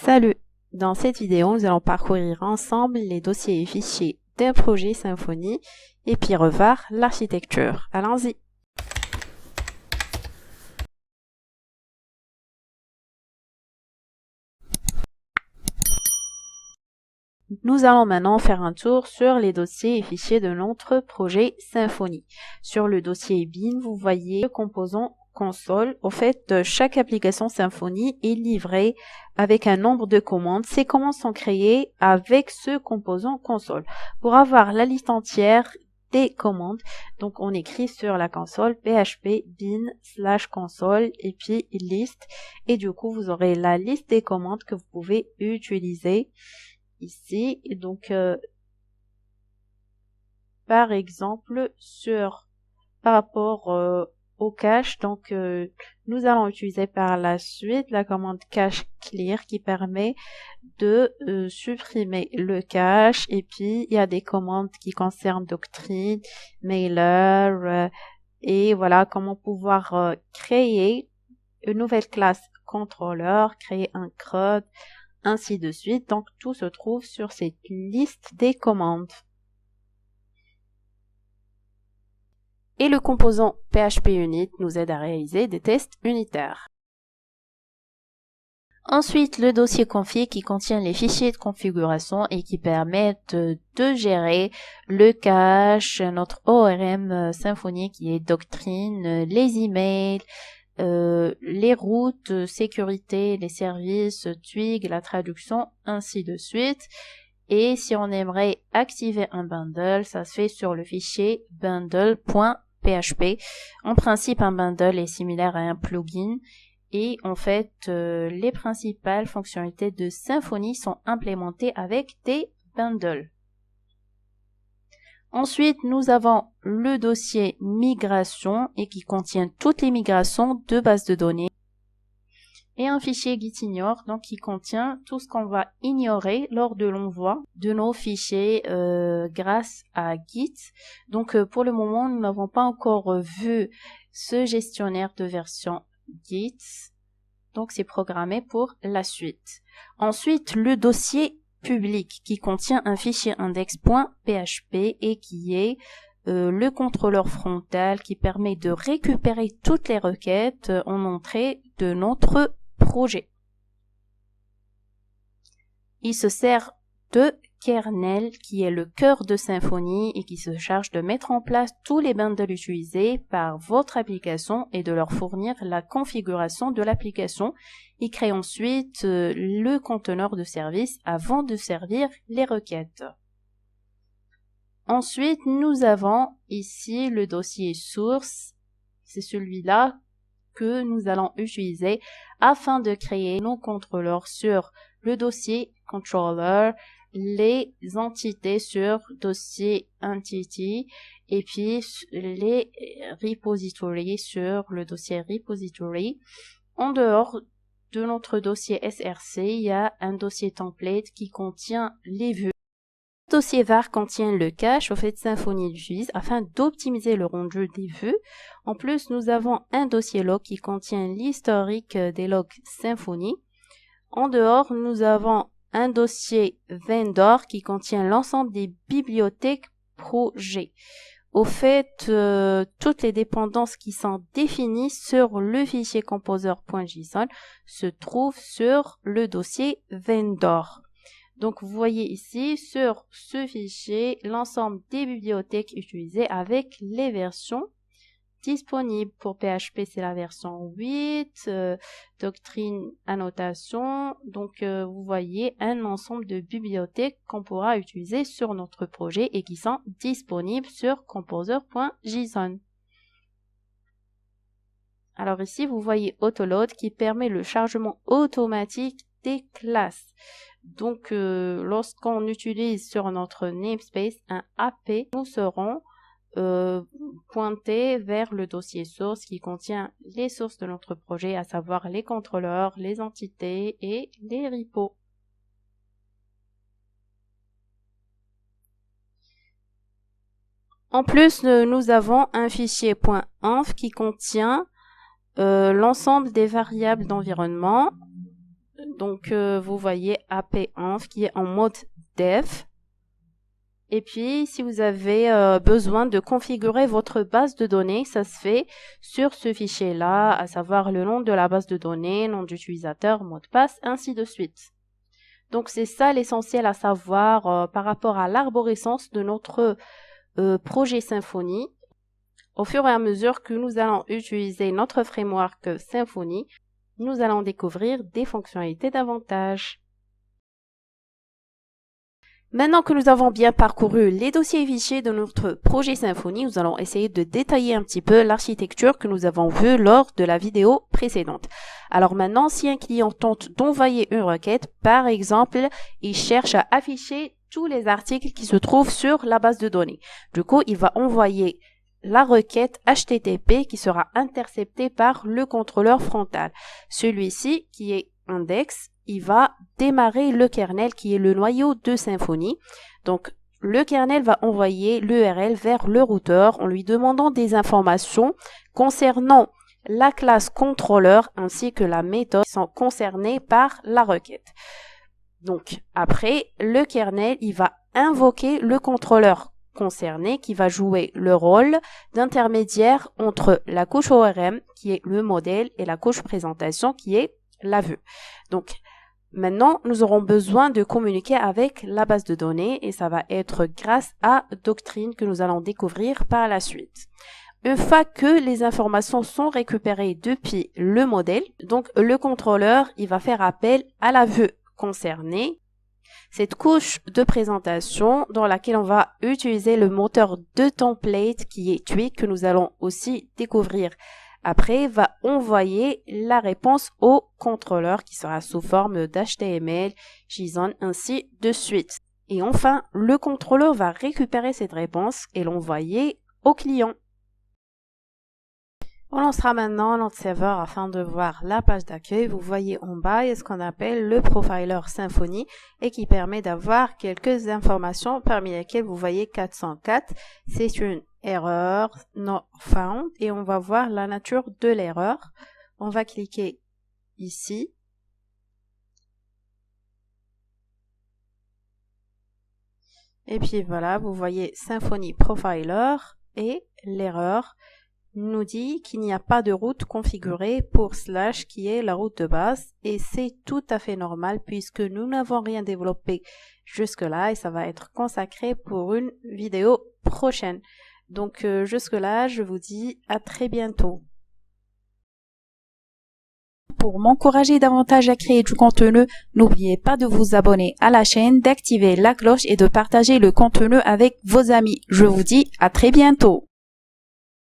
Salut! Dans cette vidéo, nous allons parcourir ensemble les dossiers et fichiers d'un projet Symfony et puis revoir l'architecture. Allons-y! Nous allons maintenant faire un tour sur les dossiers et fichiers de notre projet Symfony. Sur le dossier bin, vous voyez le composant console. Au fait, chaque application Symfony est livrée avec un nombre de commandes. Ces commandes sont créées avec ce composant console. Pour avoir la liste entière des commandes, donc on écrit sur la console php bin/console et puis liste. Et du coup, vous aurez la liste des commandes que vous pouvez utiliser ici. Et donc, par exemple, par rapport au cache, donc nous allons utiliser par la suite la commande cache clear qui permet de supprimer le cache. Et puis il y a des commandes qui concernent Doctrine, Mailer et voilà comment pouvoir créer une nouvelle classe contrôleur, créer un CRUD, ainsi de suite. Donc tout se trouve sur cette liste des commandes. Et le composant phpunit nous aide à réaliser des tests unitaires. Ensuite, le dossier config qui contient les fichiers de configuration et qui permettent de gérer le cache, notre ORM Symfony qui est Doctrine, les emails, les routes, sécurité, les services, Twig, la traduction, ainsi de suite. Et si on aimerait activer un bundle, ça se fait sur le fichier bundle.php. En principe, un bundle est similaire à un plugin. Et en fait, les principales fonctionnalités de Symfony sont implémentées avec des bundles. Ensuite, nous avons le dossier migration et qui contient toutes les migrations de bases de données. Et un fichier gitignore, donc qui contient tout ce qu'on va ignorer lors de l'envoi de nos fichiers grâce à Git. Donc pour le moment, nous n'avons pas encore vu ce gestionnaire de version Git. Donc c'est programmé pour la suite. Ensuite, le dossier public qui contient un fichier index.php et qui est le contrôleur frontal qui permet de récupérer toutes les requêtes en entrée de notre projet. Il se sert de kernel qui est le cœur de Symfony et qui se charge de mettre en place tous les bundles utilisés par votre application et de leur fournir la configuration de l'application. Il crée ensuite le conteneur de service avant de servir les requêtes. Ensuite, nous avons ici le dossier source. C'est celui-là que nous allons utiliser afin de créer nos contrôleurs sur le dossier controller, les entités sur dossier entity et puis les repositories sur le dossier repository. En dehors de notre dossier src, il y a un dossier template qui contient les vues. Le dossier var contient le cache, au fait Symfony l'utilise afin d'optimiser le rendu des vues. En plus, nous avons un dossier log qui contient l'historique des logs Symfony. En dehors, nous avons un dossier vendor qui contient l'ensemble des bibliothèques projets. Au fait, toutes les dépendances qui sont définies sur le fichier composer.json se trouvent sur le dossier vendor. Donc, vous voyez ici, sur ce fichier, l'ensemble des bibliothèques utilisées avec les versions disponibles. Pour PHP, c'est la version 8, Doctrine, annotation. Donc, vous voyez un ensemble de bibliothèques qu'on pourra utiliser sur notre projet et qui sont disponibles sur composer.json. Alors ici, vous voyez Autoload qui permet le chargement automatique des classes. Donc, lorsqu'on utilise sur notre namespace un AP, nous serons pointés vers le dossier source qui contient les sources de notre projet, à savoir les contrôleurs, les entités et les repos. En plus, nous avons un fichier .env qui contient l'ensemble des variables d'environnement Donc, vous voyez AP-Env qui est en mode dev. Et puis, si vous avez besoin de configurer votre base de données, ça se fait sur ce fichier-là, à savoir le nom de la base de données, nom d'utilisateur, mot de passe, ainsi de suite. Donc, c'est ça l'essentiel à savoir par rapport à l'arborescence de notre projet Symfony. Au fur et à mesure que nous allons utiliser notre framework Symfony, nous allons découvrir des fonctionnalités davantage. Maintenant que nous avons bien parcouru les dossiers et fichiers de notre projet Symfony, nous allons essayer de détailler un petit peu l'architecture que nous avons vue lors de la vidéo précédente. Alors maintenant, si un client tente d'envoyer une requête, par exemple, il cherche à afficher tous les articles qui se trouvent sur la base de données. Du coup, il va envoyer la requête HTTP qui sera interceptée par le contrôleur frontal. Celui-ci, qui est index, il va démarrer le kernel qui est le noyau de Symfony. Donc, le kernel va envoyer l'URL vers le routeur en lui demandant des informations concernant la classe contrôleur ainsi que la méthode qui sont concernées par la requête. Donc, après, le kernel, il va invoquer le contrôleur concerné qui va jouer le rôle d'intermédiaire entre la couche ORM qui est le modèle et la couche présentation qui est la vue. Donc, maintenant, nous aurons besoin de communiquer avec la base de données et ça va être grâce à Doctrine que nous allons découvrir par la suite. Une fois que les informations sont récupérées depuis le modèle, donc le contrôleur, il va faire appel à la vue concernée. Cette couche de présentation dans laquelle on va utiliser le moteur de template qui est Twig que nous allons aussi découvrir après va envoyer la réponse au contrôleur qui sera sous forme d'HTML, JSON, ainsi de suite. Et enfin, le contrôleur va récupérer cette réponse et l'envoyer au client. On lancera maintenant notre serveur afin de voir la page d'accueil. Vous voyez en bas, il y a ce qu'on appelle le profiler Symfony et qui permet d'avoir quelques informations parmi lesquelles vous voyez 404. C'est une erreur not found et on va voir la nature de l'erreur. On va cliquer ici. Et puis voilà, vous voyez Symfony Profiler et l'erreur nous dit qu'il n'y a pas de route configurée pour / qui est la route de base et c'est tout à fait normal puisque nous n'avons rien développé jusque-là et ça va être consacré pour une vidéo prochaine. Donc jusque-là, je vous dis à très bientôt. Pour m'encourager davantage à créer du contenu, n'oubliez pas de vous abonner à la chaîne, d'activer la cloche et de partager le contenu avec vos amis. Je vous dis à très bientôt.